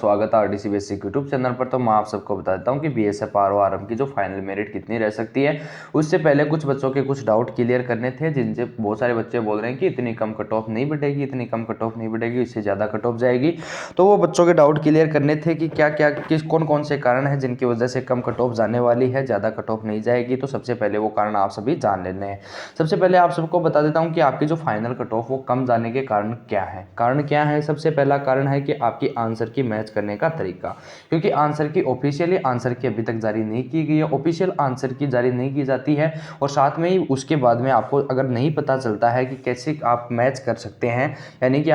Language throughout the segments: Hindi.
स्वागत है आरडीसी बेसिक यूट्यूब चैनल पर। तो मैं आप सबको बता देता हूं कि बीएसएफ आरओ आरएम की जो फाइनल मेरिट कितनी रह सकती है। उससे पहले कुछ बच्चों के कुछ डाउट क्लियर करने थे, जिनसे बहुत सारे बच्चे बोल रहे हैं कि इतनी कम कट ऑफ नहीं बढ़ेगी, इतनी कम कट ऑफ नहीं बढ़ेगी, इससे ज़्यादा कट ऑफ जाएगी। तो वो बच्चों के डाउट क्लियर करने थे कि क्या क्या कौन कौन से कारण हैं जिनकी वजह से कम कट ऑफ जाने वाली है, ज़्यादा कट ऑफ नहीं जाएगी। तो सबसे पहले वो कारण आप सभी जान लेने हैं। सबसे पहले आप सबको बता देता हूँ कि आपकी जो फाइनल कट ऑफ वो कम जाने के कारण क्या है। सबसे पहला कारण है कि आपकी आंसर की मैच करने का तरीका, क्योंकि आंसर की ऑफिशियली आंसर की अभी तक जारी नहीं की गई है, ऑफिशियल आंसर की जारी नहीं की जाती है। और साथ में ही उसके बाद में आपको अगर नहीं पता चलता है कि कैसे आप मैच कर सकते हैं, यानी कि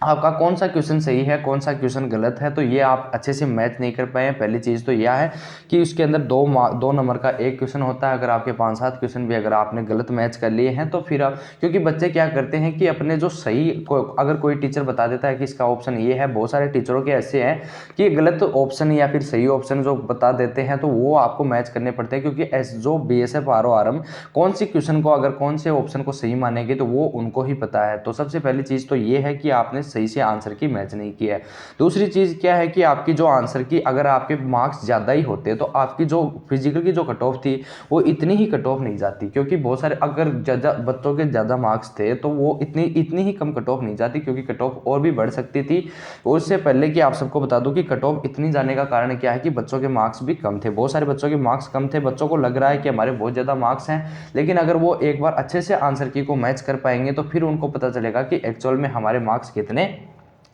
आपका कौन सा क्वेश्चन सही है, कौन सा क्वेश्चन गलत है, तो ये आप अच्छे से मैच नहीं कर पाए हैं। पहली चीज़ तो यह है कि उसके अंदर दो नंबर का एक क्वेश्चन होता है। अगर आपके 5-7 क्वेश्चन भी अगर आपने गलत मैच कर लिए हैं तो फिर आप, क्योंकि बच्चे क्या करते हैं कि अपने जो सही अगर कोई टीचर बता देता है कि इसका ऑप्शन ये है, बहुत सारे टीचरों के ऐसे हैं कि गलत ऑप्शन या फिर सही ऑप्शन जो बता देते हैं तो वो आपको मैच करने पड़ते हैं। क्योंकि जो बीएसएफ आरओ आरएम कौन सी क्वेश्चन को, अगर कौन से ऑप्शन को सही मानेंगे तो वो उनको ही पता है। तो सबसे पहली चीज़ तो ये है कि आपने सही से आंसर की मैच नहीं किया है। दूसरी चीज़ क्या है कि आपकी जो आंसर की अगर आपके मार्क्स ज़्यादा ही होते तो आपकी जो फिजिकल की जो कट ऑफ थी वो इतनी ही कट ऑफ नहीं जाती। क्योंकि बहुत सारे अगर बच्चों के ज़्यादा मार्क्स थे तो वो इतनी ही कम कट ऑफ नहीं जाती, क्योंकि कट ऑफ और भी बढ़ सकती थी। और उससे पहले कि आप सबको बता दूं कि कट ऑफ इतनी जाने का कारण क्या है कि बच्चों के मार्क्स भी कम थे। बहुत सारे बच्चों के मार्क्स कम थे, बच्चों को लग रहा है कि हमारे बहुत ज़्यादा मार्क्स हैं, लेकिन अगर वो एक बार अच्छे से आंसर की को मैच कर पाएंगे तो फिर उनको पता चलेगा कि एक्चुअल में हमारे मार्क्स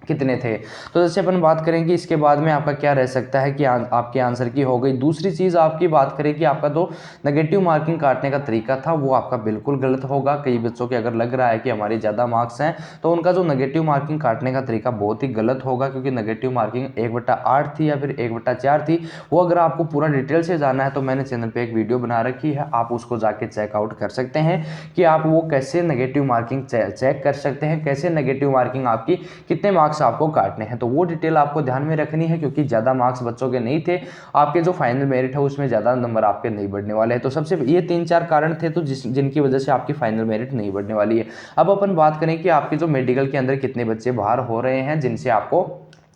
कितने थे। तो जैसे अपन बात करें कि इसके बाद में आपका क्या रह सकता है कि आपके आंसर की हो गई। दूसरी चीज़ आपकी बात करें कि आपका जो नेगेटिव मार्किंग काटने का तरीका था वो आपका बिल्कुल गलत होगा। कई बच्चों के अगर लग रहा है कि हमारे ज़्यादा मार्क्स हैं तो उनका जो नेगेटिव मार्किंग काटने का तरीका बहुत ही गलत होगा, क्योंकि नेगेटिव मार्किंग 1/8 थी या फिर 1/4 थी। वो अगर आपको पूरा डिटेल से जाना है तो मैंने चैनल पर एक वीडियो बना रखी है, आप उसको जाके चेकआउट कर सकते हैं कि आप वो कैसे नेगेटिव मार्किंग चेक कर सकते हैं, कैसे नेगेटिव मार्किंग आपकी कितने मार्क्स आपको काटने हैं। तो वो डिटेल आपको ध्यान में रखनी है, क्योंकि ज़्यादा मार्क्स बच्चों के नहीं थे, आपके जो फाइनल मेरिट है उसमें ज़्यादा नंबर आपके नहीं बढ़ने वाले हैं। तो सबसे ये 3-4 कारण थे तो जिनकी वजह से आपकी फाइनल मेरिट नहीं बढ़ने वाली है। अब अपन बात करें कि आपके जो मेडिकल के अंदर कितने बच्चे बाहर हो रहे हैं जिनसे आपको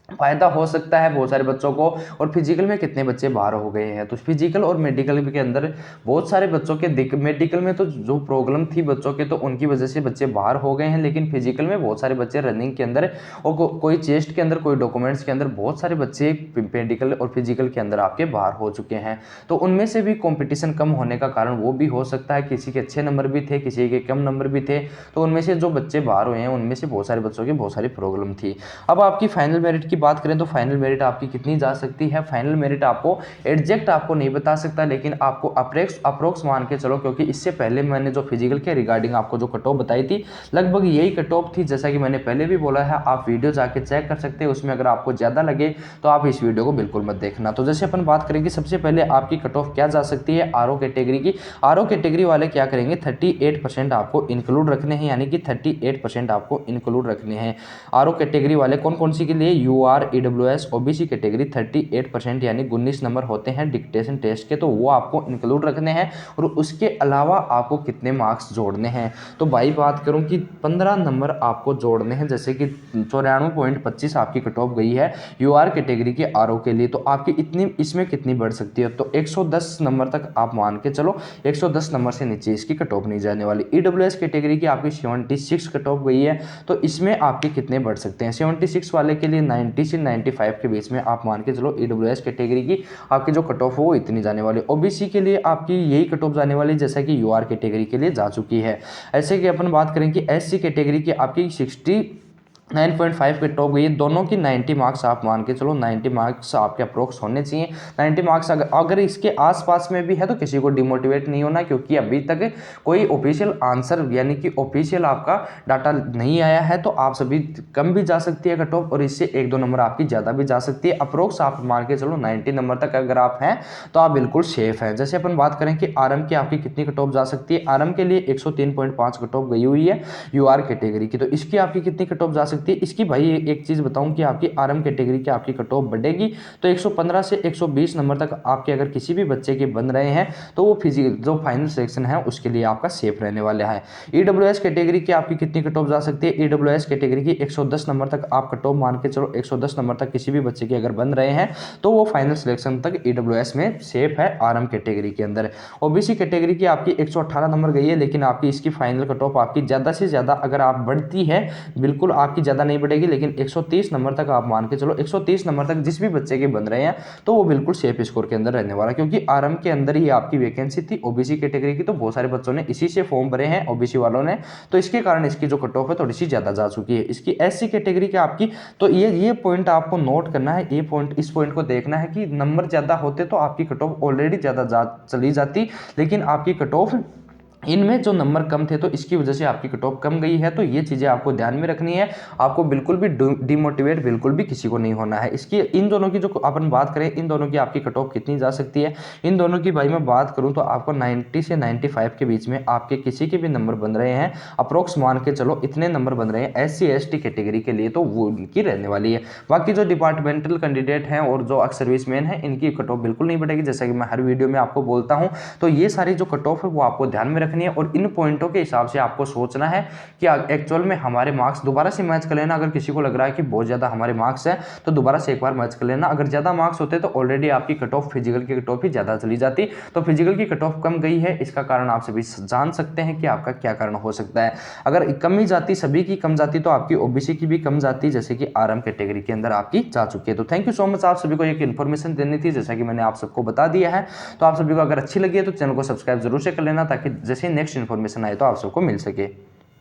फायदा हो सकता है बहुत सारे बच्चों को, और फिजिकल में कितने बच्चे बाहर हो गए हैं। तो फिजिकल और मेडिकल के अंदर बहुत सारे बच्चों के मेडिकल में तो जो प्रॉब्लम थी बच्चों के तो उनकी वजह से बच्चे बाहर हो गए हैं, लेकिन फिजिकल में बहुत सारे बच्चे रनिंग के अंदर और कोई चेस्ट के अंदर, कोई डॉक्यूमेंट्स के अंदर बहुत सारे बच्चे मेडिकल और फिजिकल के अंदर आपके बाहर हो चुके हैं। तो उनमें से भी कॉम्पिटिशन कम होने का कारण वो भी हो सकता है, किसी के अच्छे नंबर भी थे, किसी के कम नंबर भी थे। तो उनमें से जो बच्चे बाहर हुए हैं उनमें से बहुत सारे बच्चों की बहुत सारी प्रॉब्लम थी। अब आपकी फाइनल मेरिट की बात करें तो फाइनल मेरिट आपकी कितनी जा सकती है। फाइनल मेरिट आपको एग्जैक्ट आपको नहीं बता सकता, लेकिन आपको अप्रोक्स मान के चलो, क्योंकि इससे पहले मैंने जो फिजिकल के रिगार्डिंग आपको जो कट ऑफ बताई थी लगभग यही कट ऑफ थी। जैसा कि मैंने पहले भी बोला है, आप वीडियो जाके चेक कर सकते हैं, उसमें अगर आपको ज़्यादा लगे तो आप इस वीडियो को बिल्कुल मत देखना। तो जैसे अपन बात करेंगे सबसे पहले आपकी कट ऑफ क्या जा सकती है आरओ कैटेगरी की। आरओ कैटेगरी वाले क्या करेंगे, 38% आपको इंक्लूड रखने हैं, यानी कि 38% आपको इंक्लूड रखने हैं। आरओ कैटेगरी वाले कौन कौन सी के लिए, यूआर, ईडब्ल्यूएस, ओबीसी कैटेगरी 38% यानी 19 नंबर होते हैं डिक्टेशन टेस्ट के, तो वो आपको इंक्लूड रखने हैं। और उसके अलावा आपको कितने मार्क्स जोड़ने हैं, तो भाई बात करूं कि 15 नंबर आपको जोड़ने हैं। जैसे कि 94.25 आपकी कट ऑफ गई है यूआर कैटेगरी के आरओ के लिए, तो आपकी इतनी इसमें कितनी बढ़ सकती है, तो 110 नंबर तक आप मान के चलो, 110 नंबर से नीचे इसकी कट ऑफ नहीं जाने वाली। ईडब्ल्यूएस कैटेगरी की आपकी 76 कट ऑफ गई है, तो इसमें आपके कितने बढ़ सकते हैं, 76 वाले के लिए 90 से 95 के बीच में आप मान के चलो ईडब्ल्यूएस कैटेगरी की आपकी जो कट ऑफ हो वो इतनी जाने वाली। ओबीसी के लिए आपकी यही कट ऑफ जाने वाली जैसा कि यूआर कैटेगरी के लिए जा चुकी है। ऐसे कि अपन बात करें कि एससी कैटेगरी की आपकी 9.5 कट ऑफ गई है, दोनों की 90 मार्क्स आप मान के चलो, 90 मार्क्स आपके अप्रोक्स होने चाहिए। 90 मार्क्स अगर इसके आसपास में भी है तो किसी को डिमोटिवेट नहीं होना, क्योंकि अभी तक कोई ऑफिशियल आंसर यानी कि ऑफिशियल आपका डाटा नहीं आया है। तो आप सभी कम भी जा सकती है कट ऑफ, और इससे 1-2 नंबर आपकी ज़्यादा भी जा सकती है। अप्रोक्स आप मान के चलो 90 नंबर तक अगर आप हैं तो आप बिल्कुल सेफ हैं। जैसे अपन बात करें कि आरएम की आपकी कितनी कट ऑफ जा सकती है, आरएम के लिए 103.5 कट ऑफ गई हुई है यूआर कैटेगरी की, तो इसकी आपकी कितनी कट ऑफ जा सकती है, सकती है। इसकी भाई एक चीज़ बताऊं कि आपकी आरएम कैटेगरी की आपकी कट ऑफ बढ़ेगी तो 115 से 120 नंबर तक आपके अगर किसी भी बच्चे के बन रहे हैं तो वो फिजिकल जो फाइनल सिलेक्शन है उसके लिए आपका सेफ रहने वाला है। ईडब्ल्यूएस कैटेगरी की आपकी कितनी कट ऑफ जा सकती है? ईडब्ल्यूएस कैटेगरी की 110 नंबर तक आप कट ऑफ मान के चलो, 110 नंबर तक किसी भी बच्चे के अगर बन रहे हैं तो वो फाइनल सिलेक्शन तक ईडब्ल्यूएस में सेफ है आरएम कैटेगरी के अंदर। ओबीसी कैटेगरी की आपकी 118 नंबर गई है, लेकिन आपकी इसकी फाइनल कट ऑफ आपकी ज़्यादा से ज़्यादा अगर आप बढ़ती है, बिल्कुल आपकी ज़्यादा नहीं बढ़ेगी, लेकिन 130 नंबर तक आप मान के चलो, 130 नंबर तक जिस भी बच्चे के बन रहे हैं तो वो बिल्कुल सेफ स्कोर के अंदर रहने वाला, क्योंकि आरएम के अंदर ही आपकी वैकेंसी थी ओबीसी कैटेगरी की, तो बहुत सारे बच्चों ने इसी से फॉर्म भरे हैं ओबीसी वालों ने, तो इसके कारण इसकी जो कट ऑफ है थोड़ी सी ज़्यादा जा चुकी है। इसकी एससी कैटेगरी की आपकी, तो ये पॉइंट आपको नोट करना है, ये पॉइंट, इस पॉइंट को देखना है कि नंबर ज़्यादा होते तो आपकी कट ऑफ ऑलरेडी ज़्यादा चली जाती, लेकिन आपकी कट ऑफ इनमें जो नंबर कम थे तो इसकी वजह से आपकी कट ऑफ कम गई है। तो ये चीज़ें आपको ध्यान में रखनी है, आपको बिल्कुल भी डिमोटिवेट बिल्कुल भी किसी को नहीं होना है। इसकी इन दोनों की जो अपन बात करें, इन दोनों की आपकी कट ऑफ कितनी जा सकती है, इन दोनों की भाई मैं बात करूं तो आपको 90 से 95 के बीच में आपके किसी के भी नंबर बन रहे हैं, अप्रोक्स मान के चलो इतने नंबर बन रहे हैं SC ST कैटेगरी के लिए, तो वो उनकी रहने वाली है। बाकी जो डिपार्टमेंटल कैंडिडेट हैं और जो सर्विसमैन हैं इनकी कट ऑफ बिल्कुल नहीं बढ़ेगी, जैसा कि मैं हर वीडियो में आपको बोलता हूँ। तो ये सारी जो कट ऑफ है वो आपको ध्यान में रखनी है और इन पॉइंटों के हिसाब से आपको सोचना है कि एक्चुअल में हमारे मार्क्स दोबारा से मैच कर लेना। अगर किसी को लग रहा है कि बहुत ज़्यादा हमारे मार्क्स हैं तो दोबारा से एक बार मैच कर लेना। अगर ज़्यादा मार्क्स होते तो ऑलरेडी आपकी कट ऑफ फिजिकल की कट ऑफ ही ज़्यादा चली जाती, तो फिजिकल की कट ऑफ कम गई है, इसका कारण आप सभी जान सकते हैं कि आपका क्या कारण हो सकता है। अगर कम ही जाती, सभी की कम जाती, तो आपकी ओबीसी की भी कम जाती, जैसे कि आरएम कैटेगरी के अंदर आपकी जा चुकी है। तो थैंक यू सो मच, आप सभी को एक इन्फॉर्मेशन देनी थी जैसा कि मैंने आप सबको बता दिया है। तो आप सभी को अगर अच्छी लगी है तो चैनल को सब्सक्राइब जरूर से कर लेना, ताकि जैसे नेक्स्ट इन्फॉर्मेशन आए तो आप सबको मिल सके।